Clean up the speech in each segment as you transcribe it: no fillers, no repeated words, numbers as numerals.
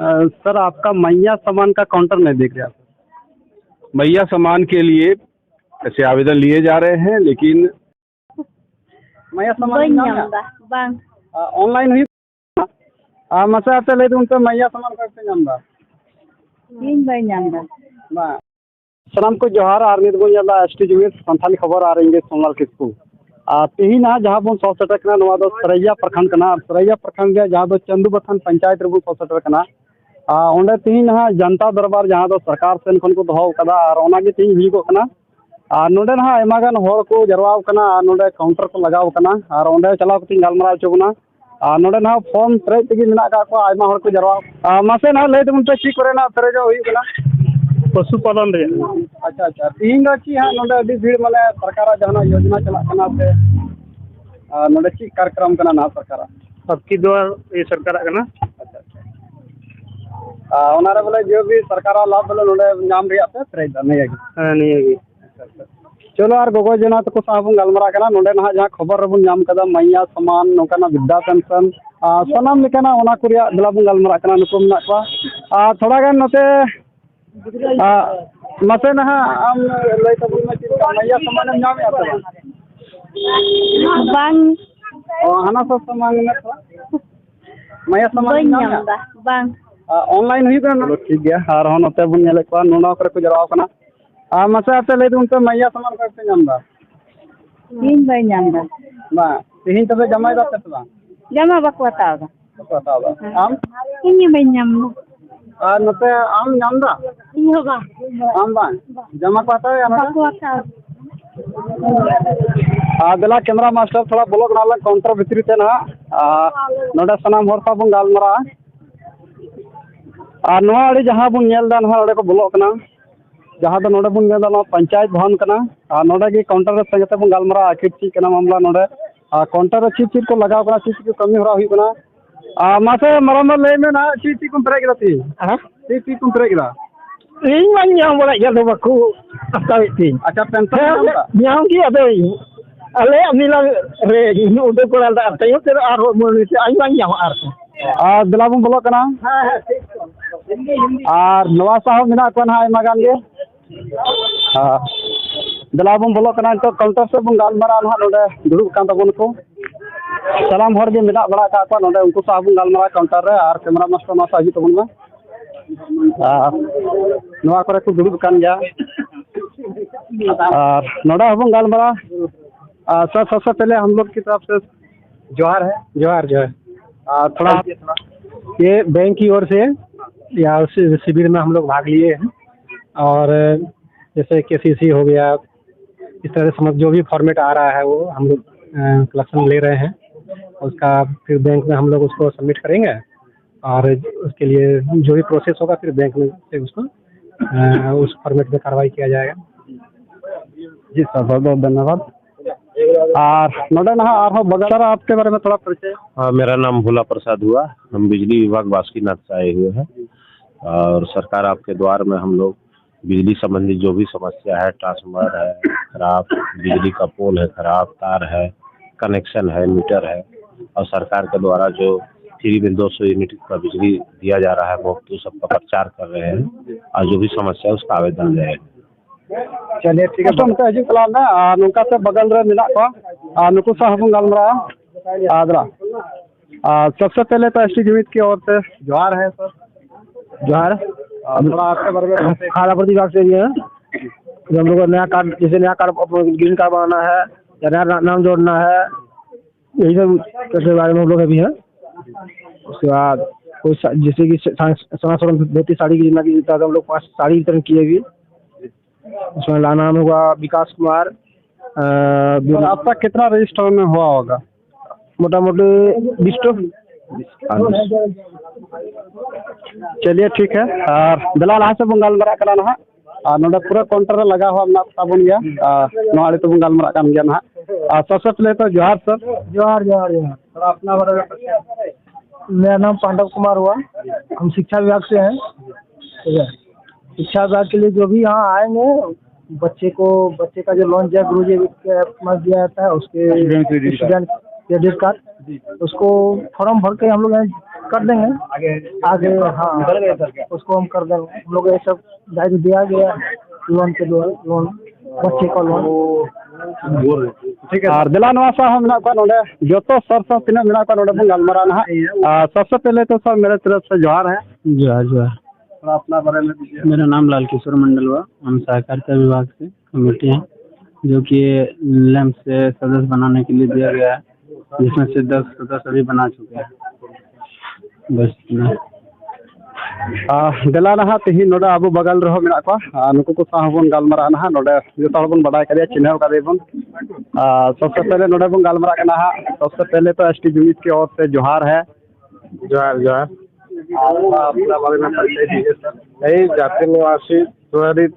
Sir आपका मैया सामान का काउंटर नहीं देख रहे आप। मैया सामान के लिए ऐसे आवेदन लिए जा रहे हैं, लेकिन मैया सामान Bañ नाम है ñam da bang ऑनलाइन हुई मसा आते ले उनसे मैया सामान करते नाम दा liñ bañ ñam da बा सलाम को जोहार आर नित बन जाला एसटी जुवेस संथाली खबर आ रही है सोमवार किसको तेहिन जहाँ बन सौ सेटर कना नवा दो सरैया प्रखंड कना सरैया प्रखंड रे जहाँ दो चंदू बथान पंचायत रे बन सौ सेटर कना ओंडे तेहिन जनता दरबार जहाँ दो सरकार सेन खन को दोहो कदा और ओना गे तेहिन हुई को कना नोडे ना आयमा गान होर को जरवाव कना नोडे काउंटर को लगाव कना और ओंडे चलाव कती गालमराव चोबना नोडे ना फॉर्म पेरेज तगी मिना का को आयमा होर को जरवाव मासे ना ले तुम पे ची करे ना पेरेज हुई कना पशुपालन रे अच्छा अच्छा तीन ची हाँ नोडे अभी भीड़ माने सरकार जहां योजना चला कना से नोडे ची कार्यक्रम कना ना सरकार सबकी द्वार ये सरकार कना अच्छा अच्छा ओनारे बोले जो भी सरकार लाभ बोले नोडे नाम रिया पे पेरेज नहीं है नहीं है चलो और गोगो जना तो साहब गलमरा कना नोडे ना जहाँ खबर रबन नाम कदा मैया सामान नोकाना विद्या पेंशन सनाम लेकाना ओना को रिया दिला बन गलमरा कना नुको मना को थोड़ा गान नते मसे ना आम लय तबुल में चिंता मैया सामान नाम या bang हना सब सामान में तो मैया सामान bañ नाम ñam da bang ऑनलाइन हुई कना ठीक गया और हन नते बन नेले को नोना करे को जराव कना मसे आते ले उनसे मैया सामान करते नाम दा liñ bañ ñam da बा तेहिन तबे जमाई दा तबा jama bako taw da बताओ आम ini bañ ñam नते आम नाम दा iyo ba आम बा जमा पाता है ना bako taw दिला कैमरा मास्टर थोड़ा ब्लॉग नाला काउंटर भितरी ते ना नोडे सनाम हर साबुन गालमरा नोआ अड़ी जहां बुन नेल दा नोआ ओडे को ब्लॉग कना जहां दो नोडे बुन नेल दा पंचायत भवन कना नोडे की काउंटर रे संगते बुन गालमरा आखिर ची कना मामला नोडे काउंटर रे चीज को लगाव कना चीज को कमी होरा हुई कना मासे मरम ले में ना चीज को पेरे गिरती हां चीज को पेरे गिरा ᱤᱧ ᱢᱟᱧ ᱧᱟᱢ ᱵᱟᱲᱟᱭ ᱜᱮᱭᱟ ᱫᱚ ᱵᱟᱠᱚ ᱦᱟᱛᱟᱣᱮᱫ ᱛᱤᱧ अच्छा पेंशन ᱧᱟᱢ ᱜᱮ ᱟᱫᱚ ᱟᱞᱮᱭᱟᱜ ᱢᱤᱞᱟ ᱨᱮ ᱤᱧ ᱩᱰᱩᱠ ᱵᱟᱲᱟ ᱞᱮᱫᱟ ᱛᱟᱭᱚᱢ ᱛᱮ ᱟᱨᱦᱚᱸ ᱢᱚᱱᱮ ᱟᱹᱧ ᱵᱟᱹᱧ ᱧᱟᱢᱟ दिला बुन ब्लॉग कना और नवा साहब मिना को ना आयमा गान गे दिला बुन ब्लॉग कना तो काउंटर से बुन गालमरा ना नोडे दुड़ुब कान तबन को सलाम हर गे मिना बड़ा का को नोडे उनको साहब बुन गालमरा काउंटर रे और कैमरा मास्टर ना साजी तबन में नवा करे को दुड़ुब कान गया और नोडा बुन गालमरा सबसे पहले हम लोग की तरफ से जोहार है जोहार जोहार थोड़ा ये बैंक की ओर से या उस शिविर में हम लोग भाग लिए हैं और जैसे केसीसी हो गया इस तरह से समझ जो भी फॉर्मेट आ रहा है वो हम लोग कलेक्शन ले रहे हैं उसका फिर बैंक में हम लोग उसको सबमिट करेंगे और उसके लिए जो भी प्रोसेस होगा फिर बैंक में से उसको उस फॉर्मेट में कार्रवाई किया जाएगा। जी सर बहुत बहुत धन्यवाद। और नोडे ना और बगैर आपके बारे में थोड़ा परिचय। हाँ, मेरा नाम भोला प्रसाद हुआ। हम बिजली विभाग बासुकीनाथ से आए हुए हैं और सरकार आपके द्वार में हम लोग बिजली संबंधी जो भी समस्या है, ट्रांसफार्मर है खराब, बिजली का पोल है खराब, तार है, कनेक्शन है, मीटर है और सरकार के द्वारा जो फ्री में 200 यूनिट का बिजली दिया जा रहा है मुफ्त, सबका प्रचार कर रहे हैं और जो भी समस्या है उसका आवेदन दे रहे हैं। चलिए ठीक है। तो उनका हजू कला ना नुका से बगल रे मिला को नुकु साहब गलमरा आदरा सबसे पहले तो एसटी जीवित की ओर से जोहार है सर। जोहार थोड़ा आपके बारे में खाद्य आपूर्ति विभाग से भी है हम लोग नया कार्ड जैसे नया कार्ड ग्रीन कार्ड बनाना है या नया नाम जोड़ना है यही सब के बारे में हम लोग अभी है। उसके बाद कोई जैसे कि समाज धोती साड़ी की योजना की हम लोग 5 साड़ी वितरण किए भी। उसमें नाम हुआ विकास कुमार। अब तक कितना रजिस्टर में हुआ होगा? मोटा मोटी 20 तो। चलिए ठीक है। और दलाल हाथ से बंगाल मरा करा ना नोडे पूरा काउंटर लगा हुआ ना साबुन गया नोआड़ी तो बंगाल मरा काम गया ना। सबसे पहले तो जोहार सर। जोहार जोहार जोहार। थोड़ा अपना बारे में। मेरा नाम पांडव कुमार हुआ। हम शिक्षा विभाग से हैं। ठीक है। शिक्षा विभाग के लिए जो भी यहाँ आएंगे बच्चे का जो लॉन्च है गुरुजी के दिया जाता है उसके स्टूडेंट क्रेडिट कार्ड उसको फॉर्म भर के हम लोग कर देंगे आगे। हाँ, उसको हम कर देंगे। हम लोग ये सब गाइड दिया गया लोन के द्वारा, लोन बच्चे का लोन। ठीक है। और दिला नवा सा हम मेना नोडे जो तो सर सब तीना मेना नोडे बन गलमारा ना। सबसे पहले तो सर मेरे तरफ से जोहार है। जोहार जोहार। थोड़ा अपना बारे में दीजिए। मेरा नाम लाल किशोर मंडल हुआ। हम सहकारिता विभाग से कमेटी हैं जो कि लैंप से सदस्य बनाने के लिए दिया गया है, जिसमें से 10 सदस्य अभी बना चुके हैं। बस इतना। दिला ना तिही नोडे अब बगल रहो मेना को नुकु को साह बन गलमारा ना नोडे जो बन बड़ा कर चिन्ह कर बन। सबसे पहले नोडे बन गलमारा करना है। सबसे पहले तो एसटी जुमित की ओर से जोहार है। जोहार जोहार। अपना बारे में परिचय दीजिए सर। यही जाति निवासी त्वरित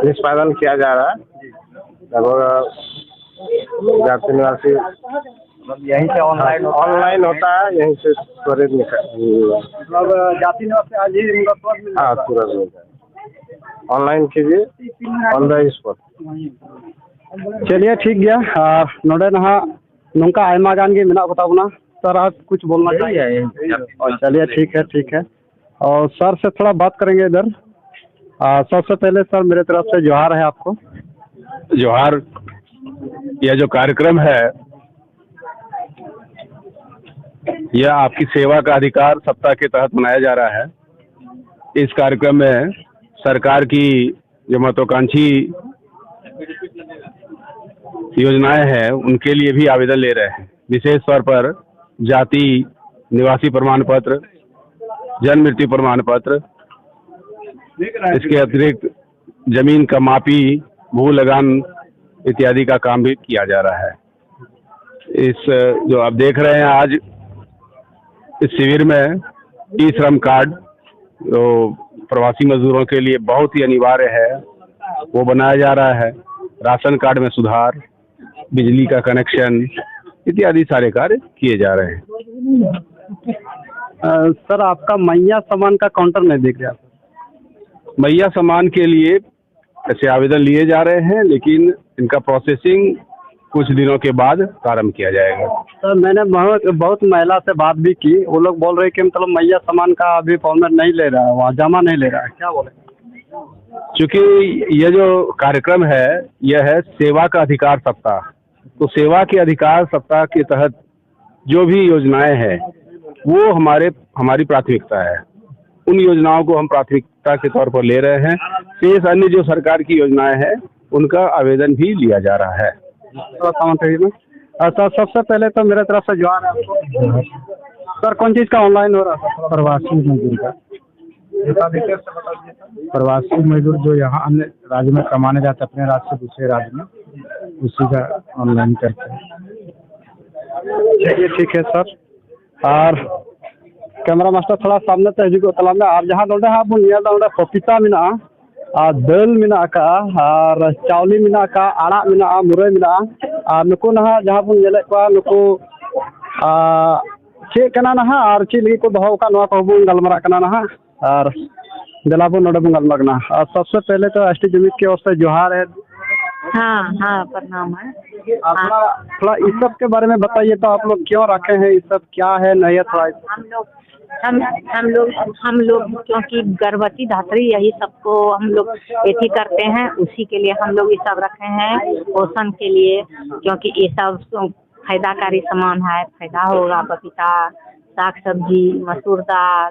निष्पादन किया जा रहा है। लगभग जाति निवासी यहीं से ऑनलाइन होता है, यहीं से त्वरित मतलब जाति निवासी आज ही हाँ तुरंत मिलता है। ऑनलाइन कीजिए ऑन द स्पॉट। चलिए ठीक गया। नोडे नहा नौका आयमा गान के मेना बताओ सर, आप कुछ बोलना चाहिए? चलिए ठीक है। और सर से थोड़ा बात करेंगे इधर। सबसे पहले सर मेरे तरफ से जोहार है आपको। जोहार। यह जो कार्यक्रम है यह आपकी सेवा का अधिकार सप्ताह के तहत मनाया जा रहा है। इस कार्यक्रम में सरकार की जो महत्वाकांक्षी योजनाएं हैं उनके लिए भी आवेदन ले रहे हैं। विशेष तौर पर जाति निवासी प्रमाण पत्र, जन्म मृत्यु प्रमाण पत्र, इसके अतिरिक्त जमीन का मापी, भू लगान इत्यादि का काम भी किया जा रहा है। इस जो आप देख रहे हैं आज इस शिविर में ई श्रम कार्ड जो प्रवासी मजदूरों के लिए बहुत ही अनिवार्य है वो बनाया जा रहा है। राशन कार्ड में सुधार, बिजली का कनेक्शन इत्यादि सारे कार्य किए जा रहे हैं। सर आपका मैया सामान का काउंटर नहीं दिख रहा। मैया सामान के लिए ऐसे आवेदन लिए जा रहे हैं, लेकिन इनका प्रोसेसिंग कुछ दिनों के बाद प्रारंभ किया जाएगा। सर मैंने बहुत महिला से बात भी की, वो लोग बोल रहे कि मतलब मैया सामान का अभी फॉर्मेट नहीं ले रहा है, वहाँ जमा नहीं ले रहा है, क्या बोले? चूँकि यह जो कार्यक्रम है यह है सेवा का अधिकार सप्ताह, तो सेवा के अधिकार सप्ताह के तहत जो भी योजनाएं हैं वो हमारी प्राथमिकता है। उन योजनाओं को हम प्राथमिकता के तौर पर ले रहे हैं। शेष अन्य जो सरकार की योजनाएं हैं उनका आवेदन भी लिया जा रहा है। सर सबसे पहले तो मेरे तरफ से जोहार है आपको। सर कौन चीज़ का ऑनलाइन हो रहा है? प्रवासी मजदूर का। प्रवासी मजदूर जो यहाँ अन्य राज्य में कमाने जाते हैं अपने राज्य से दूसरे राज्य में, उसी का ऑनलाइन करते हैं। चलिए ठीक है सर। और कैमरा मास्टर थोड़ा सामने तहजी को तला में आप जहाँ नोडे हाँ बुन पपीता मेना दाल मेना का और चावली मेना का आड़ा मेना मुरई मेना और नुकु ना जहाँ बुन नेले को नुकु चे कना ना और चे लगी को दहो का नवा को बुन गलमारा कना ना और दिला बुन नोडे बुन गलमारा और सबसे पहले तो एसटी जुमित की ओर से जोहार है। हाँ प्रणाम है। थोड़ा इस सब के बारे में बताइए तो आप लोग क्यों रखे हैं, इस सब क्या है नहीं है थोड़ा? हम लोग क्योंकि गर्भवती धात्री यही सबको हम लोग एथी करते हैं, उसी के लिए हम लोग ये सब रखे हैं पोषण के लिए, क्योंकि ये सब फायदाकारी सामान है। फायदा होगा पपीता, साग सब्जी, मसूर दाल,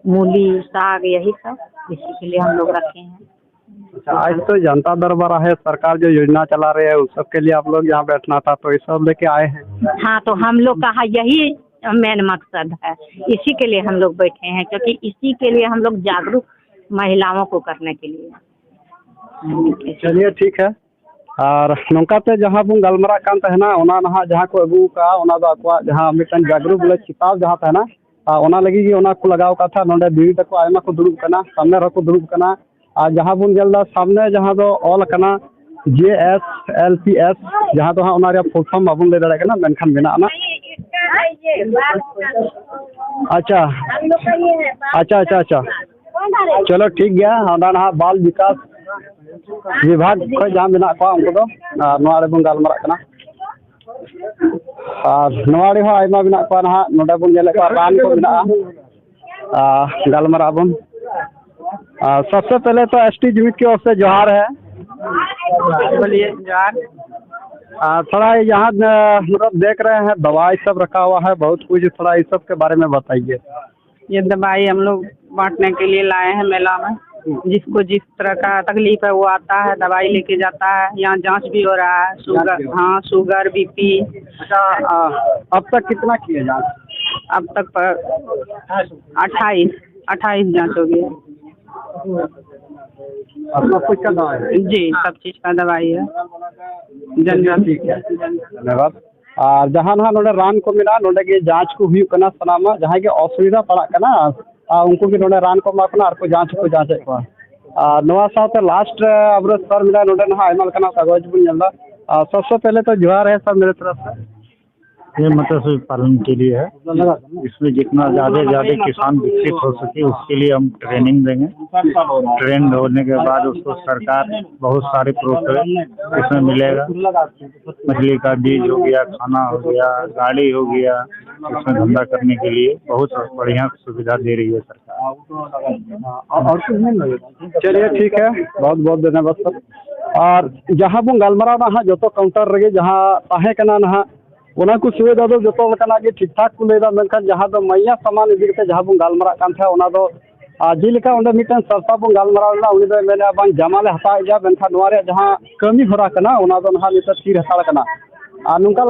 मूली साग, यही सब इसी के लिए हम लोग रखे हैं। आज तो जनता दरबार है, सरकार जो योजना चला रही है उस सब के लिए आप लोग यहाँ बैठना था तो ये सब लेके आए हैं। हाँ तो हम लोग का यही मेन मकसद है, इसी के लिए हम लोग बैठे हैं, क्योंकि इसी के लिए हम लोग जागरूक महिलाओं को करने के लिए। चलिए ठीक है। और नौका पे जहाँ बुन गलमारा कान तहना ओना नहा जहाँ को अगू का ओना दो अकवा जहाँ मिटन जागरूक बोले किताब जहाँ तहना ओना लगी कि ओना को लगाव का था नोडे दीदी तक आयमा को दुरुब कना सामने रहो को दुरुब कना और जहाँ बुन जल्दा सामने जहाँ दो ऑल कना JSLPS जहाँ तो हाँ ओना फुल फॉर्म बाबुन ले दाड़े कना मेनखान बिना ना। अच्छा चलो ठीक गया। हाँ बाल विकास विभाग को जहाँ बिना को उनको तो नोआ रे बुन गलमारा कना। और नवाड़ी हो आयमा बिना को ना नोडे बन जेले को रान को बिना गलमरा बन सबसे पहले तो एसटी जुमित की ओर से जोहार है। बोलिए जोहार। थोड़ा यहाँ मतलब देख रहे हैं दवाई सब रखा हुआ है बहुत कुछ, थोड़ा इस सब के बारे में बताइए। ये दवाई हम लोग बांटने के लिए लाए हैं मेला में। जिसको जिस तरह का तकलीफ है वो आता है, दवाई लेके जाता है। यहाँ जांच भी हो रहा है, शुगर, हाँ शुगर बीपी। अच्छा अब तक कितना किए जांच? अब तक 28 जांच हो गई। सब कुछ का दवाई है? जी सब चीज़ का दवाई है। ठीक है, धन्यवाद। और जहाँ ना नोडे रान को मिला नोडे के जांच को हुई कना सनामा जहाँ के असुविधा पड़ा कना उनको की नोडे रान को माकना और को जांच को नवा साथ लास्ट अब सर मिला नोडे ना आयमा कना कागज बन जल्दा। सबसे पहले तो जोहार है सब मेरे तरफ से। ये मत्स्य पालन के लिए है। इसमें जितना ज़्यादा किसान विकसित हो सके उसके लिए हम ट्रेनिंग देंगे। ट्रेंड होने के बाद उसको सरकार बहुत सारे प्रोत्साहन इसमें मिलेगा। मछली का बीज हो गया, खाना हो गया, गाड़ी हो गया, इसमें धंधा करने के लिए बहुत बढ़िया सुविधा दे रही है सरकार। और चलिए ठीक है, बहुत बहुत धन्यवाद सर। और जहाँ बन गलमरा ना जो तो काउंटर रहे जहाँ ताहे कना ना उना को सुविधा दो जो के ठीक ठाक को लेदा मेनखान जहाँ दो मैया सामान इदी के जहाँ बन गलमरा कान था उना दो जेलेका उन्हें मिटन सरसा बन गलमरा ना उनी दो मेने बांग जमाले हता जा मेनखान नोरे जहाँ कमी होरा कना उना दो ना नित तीर हताड़ कना नुंका